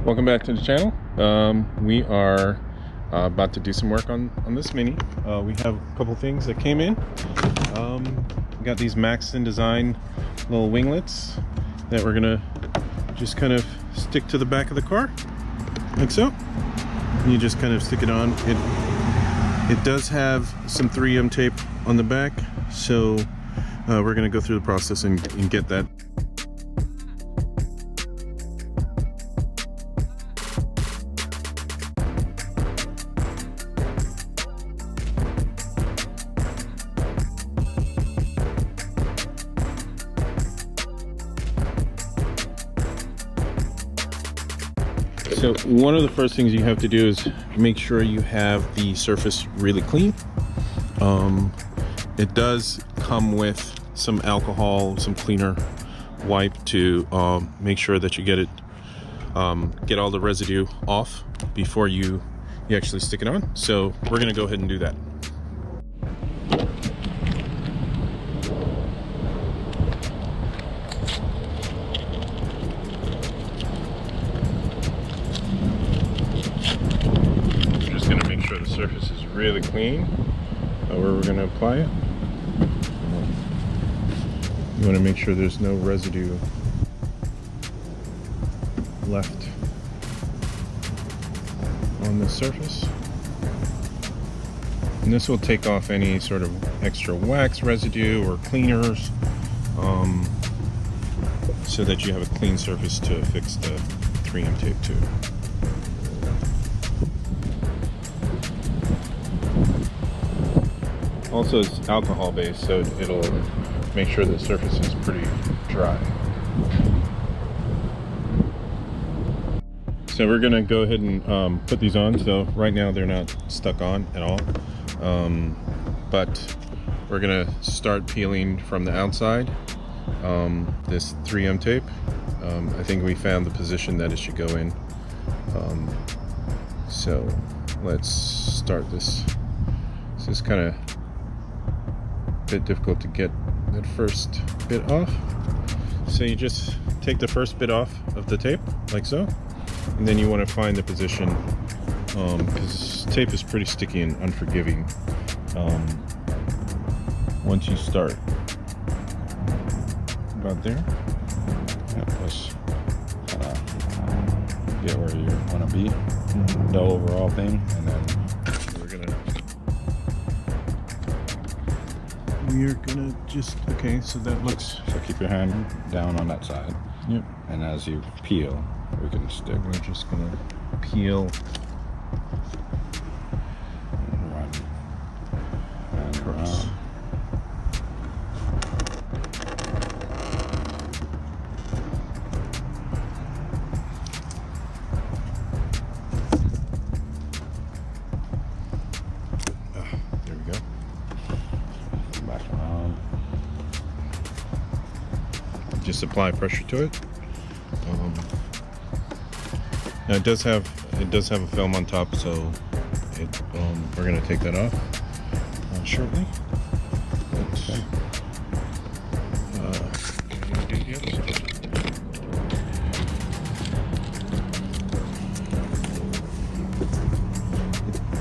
Welcome back to the channel. We are about to do some work on this Mini. We have a couple things that came in. We got these Maxton Design little winglets that we're gonna just kind of stick to the back of the car, like so. You just kind of stick it on. It does have some 3M tape on the back, so we're gonna go through the process and get that. So one of the first things you have to do is make sure you have the surface really clean. It does come with some alcohol, some cleaner wipe to make sure that you get all the residue off before you actually stick it on. So we're gonna go ahead and do that. The surface is really clean where we're going to apply it. You want to make sure there's no residue left on the surface, and this will take off any sort of extra wax residue or cleaners, so that you have a clean surface to affix the 3M tape to. Also, it's alcohol based, so it'll make sure the surface is pretty dry. So we're gonna go ahead and put these on. So right now they're not stuck on at all, but we're gonna start peeling from the outside this 3M tape. I think we found the position that it should go in. So let's start this. This is kind of bit difficult to get that first bit off, so you just take the first bit off of the tape like so, and then you want to find the position, because tape is pretty sticky and unforgiving once you start about there. Just get where you want to be, the overall thing, and then we're gonna just, okay, so that looks, so keep your hand down on that side. Yep. And as you peel, we can stick. We're just gonna peel and run and across. There we go. Back around. Just apply pressure to it. Now it does have a film on top, so we're gonna take that off shortly. Okay.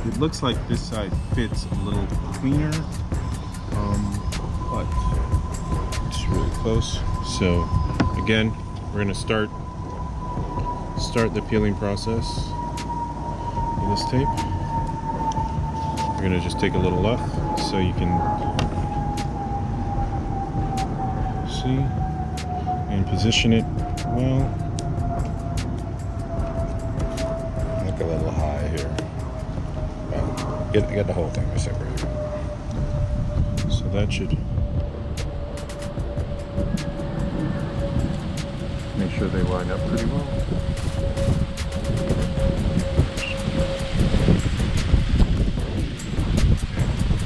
It looks like this side fits a little cleaner, but it's really close. So again, we're gonna start the peeling process with this tape. We're gonna just take a little off so you can see and position it well. Look a little high here. Well, get the whole thing separated. So that should make sure they line up pretty well.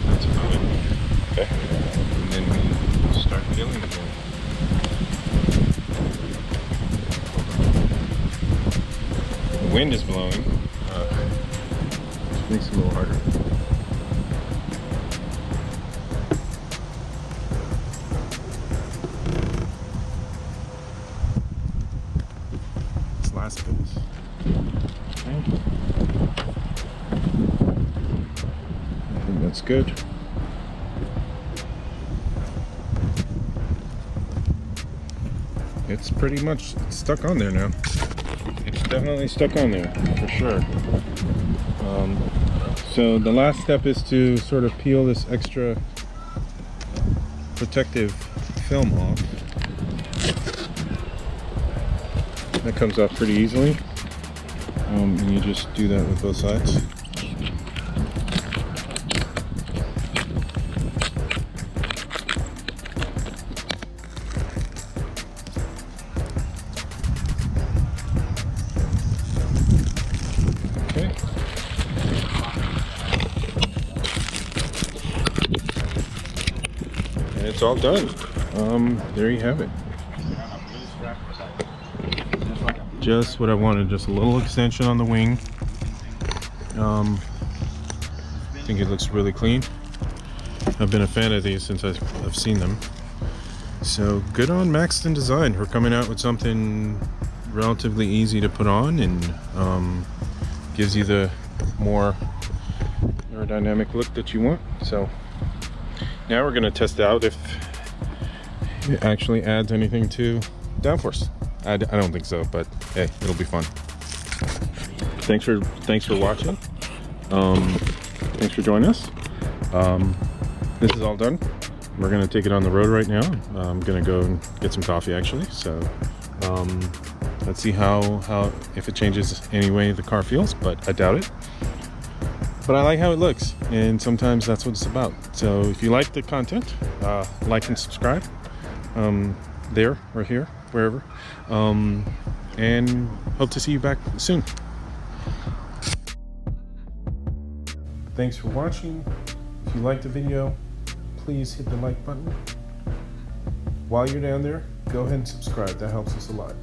That's about it. Okay. And then we start peeling again. The wind is blowing, which makes it a little harder. Last bit. Okay. I think that's good. It's pretty much stuck on there now. It's definitely stuck on there for sure. So the last step is to sort of peel this extra protective film off. That comes off pretty easily. And you just do that with both sides. Okay. And it's all done. There you have it. Just what I wanted, just a little extension on the wing. I think it looks really clean. I've been a fan of these since I've seen them. So good on Maxton Design for coming out with something relatively easy to put on and gives you the more aerodynamic look that you want. So now we're going to test out if it actually adds anything to downforce. I don't think so, but hey, it'll be fun. Thanks for watching. Thanks for joining us. This is all done. We're gonna take it on the road right now. I'm gonna go and get some coffee actually. So let's see how if it changes any way the car feels, but I doubt it. But I like how it looks, and sometimes that's what it's about. So if you like the content, like and subscribe. There or here, wherever, and hope to see you back soon. Thanks for watching. If you liked the video, please hit the like button. While you're down there, go ahead and subscribe. That helps us a lot.